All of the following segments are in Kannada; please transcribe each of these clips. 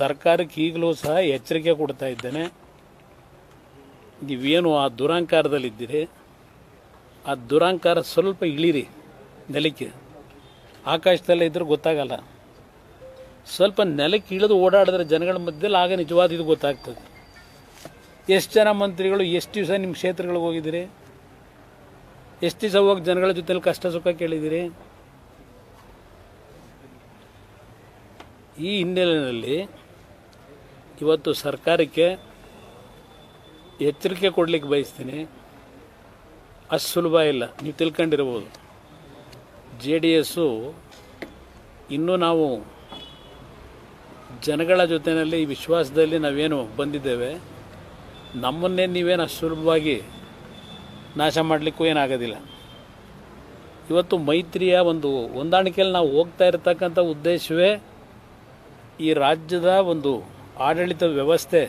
ಸರ್ಕಾರಕ್ಕೆ ಈಗಲೂ ಸಹ ಎಚ್ಚರಿಕೆ ಕೊಡ್ತಾ ಇದ್ದೇನೆ. ನೀವೇನು ಆ ದುರಂಕಾರದಲ್ಲಿದ್ದೀರಿ, ಆ ದುರಂಕಾರ ಸ್ವಲ್ಪ ಇಳಿರಿ ನೆಲಕ್ಕೆ. ಆಕಾಶದಲ್ಲೇ ಇದ್ರೂ ಗೊತ್ತಾಗಲ್ಲ. ಸ್ವಲ್ಪ ನೆಲಕ್ಕೆ ಇಳಿದು ಓಡಾಡಿದ್ರೆ ಜನಗಳ ಮಧ್ಯದಲ್ಲಿ ಆಗ ನಿಜವಾದ ಇದು ಗೊತ್ತಾಗ್ತದೆ. ಎಷ್ಟು ಜನ ಮಂತ್ರಿಗಳು ಎಷ್ಟು ದಿವಸ ನಿಮ್ಮ ಕ್ಷೇತ್ರಗಳಿಗೆ ಹೋಗಿದ್ದೀರಿ? ಎಷ್ಟು ದಿವಸ ಹೋಗಿ ಜನಗಳ ಜೊತೆಲಿ ಕಷ್ಟ ಸುಖ ಕೇಳಿದ್ದೀರಿ? ಈ ಹಿನ್ನೆಲೆಯಲ್ಲಿ ಇವತ್ತು ಸರ್ಕಾರಕ್ಕೆ ಎಚ್ಚರಿಕೆ ಕೊಡಲಿಕ್ಕೆ ಬಯಸ್ತೀನಿ. ಅಷ್ಟು ಸುಲಭ ಇಲ್ಲ, ನೀವು ತಿಳ್ಕೊಂಡಿರ್ಬೋದು. JDS ಇನ್ನೂ ನಾವು ಜನಗಳ ಜೊತೆಯಲ್ಲಿ ಈ ವಿಶ್ವಾಸದಲ್ಲಿ ನಾವೇನು ಬಂದಿದ್ದೇವೆ, ನಮ್ಮನ್ನೇ ನೀವೇನು ಅಷ್ಟು ಸುಲಭವಾಗಿ ನಾಶ ಮಾಡಲಿಕ್ಕೂ ಏನಾಗೋದಿಲ್ಲ. ಇವತ್ತು ಮೈತ್ರಿಯ ಒಂದು ಹೊಂದಾಣಿಕೆಯಲ್ಲಿ ನಾವು ಹೋಗ್ತಾ ಇರತಕ್ಕಂಥ ಉದ್ದೇಶವೇ ಈ ರಾಜ್ಯದ ಒಂದು ಆಡಳಿತ ವ್ಯವಸ್ಥೆ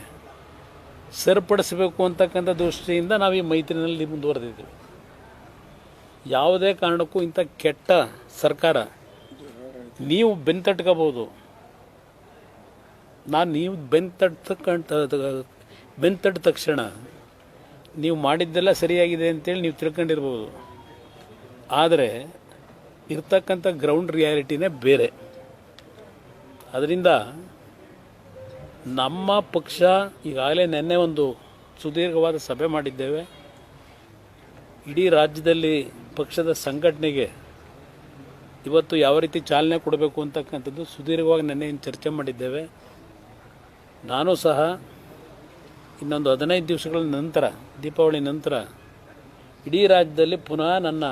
ಸರಿಪಡಿಸಬೇಕು ಅಂತಕ್ಕಂಥ ದೃಷ್ಟಿಯಿಂದ ನಾವು ಈ ಮೈತ್ರಿನಲ್ಲಿ ಮುಂದುವರೆದಿದ್ದೀವಿ. ಯಾವುದೇ ಕಾರಣಕ್ಕೂ ಇಂಥ ಕೆಟ್ಟ ಸರ್ಕಾರ ನೀವು ಬೆಂತಟ್ಕೋಬೋದು. ನೀವು ಬೆಂತಟ್ಟ ತಕ್ಷಣ ನೀವು ಮಾಡಿದ್ದೆಲ್ಲ ಸರಿಯಾಗಿದೆ ಅಂತೇಳಿ ನೀವು ತಿಳ್ಕೊಂಡಿರ್ಬೋದು. ಆದರೆ ಇರ್ತಕ್ಕಂಥ ಗ್ರೌಂಡ್ ರಿಯಾಲಿಟಿನೇ ಬೇರೆ. ಅದರಿಂದ ನಮ್ಮ ಪಕ್ಷ ಈಗಾಗಲೇ ನಿನ್ನೆ ಒಂದು ಸುದೀರ್ಘವಾದ ಸಭೆ ಮಾಡಿದ್ದೇವೆ. ಇಡೀ ರಾಜ್ಯದಲ್ಲಿ ಪಕ್ಷದ ಸಂಘಟನೆಗೆ ಇವತ್ತು ಯಾವ ರೀತಿ ಚಾಲನೆ ಕೊಡಬೇಕು ಅಂತಕ್ಕಂಥದ್ದು ಸುದೀರ್ಘವಾಗಿ ನಿನ್ನೆ ಚರ್ಚೆ ಮಾಡಿದ್ದೇವೆ. ನಾನು ಸಹ ಇನ್ನೊಂದು 15 ದಿವಸಗಳ ನಂತರ, ದೀಪಾವಳಿ ನಂತರ ಇಡೀ ರಾಜ್ಯದಲ್ಲಿ ಪುನಃ ನನ್ನ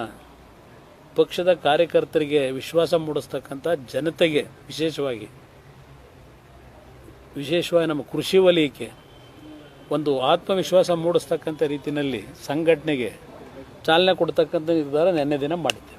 ಪಕ್ಷದ ಕಾರ್ಯಕರ್ತರಿಗೆ ವಿಶ್ವಾಸ ಮೂಡಿಸ್ತಕ್ಕಂಥ ಜನತೆಗೆ ವಿಶೇಷವಾಗಿ ನಮ್ಮ ಕೃಷಿ ವಲಯಕ್ಕೆ ಒಂದು ಆತ್ಮವಿಶ್ವಾಸ ಮೂಡಿಸ್ತಕ್ಕಂಥ ರೀತಿಯಲ್ಲಿ ಸಂಘಟನೆಗೆ ಚಾಲನೆ ಕೊಡ್ತಕ್ಕಂಥ ನಿರ್ಧಾರ ನಿನ್ನೆ ದಿನ ಮಾಡಿದ್ದೆ.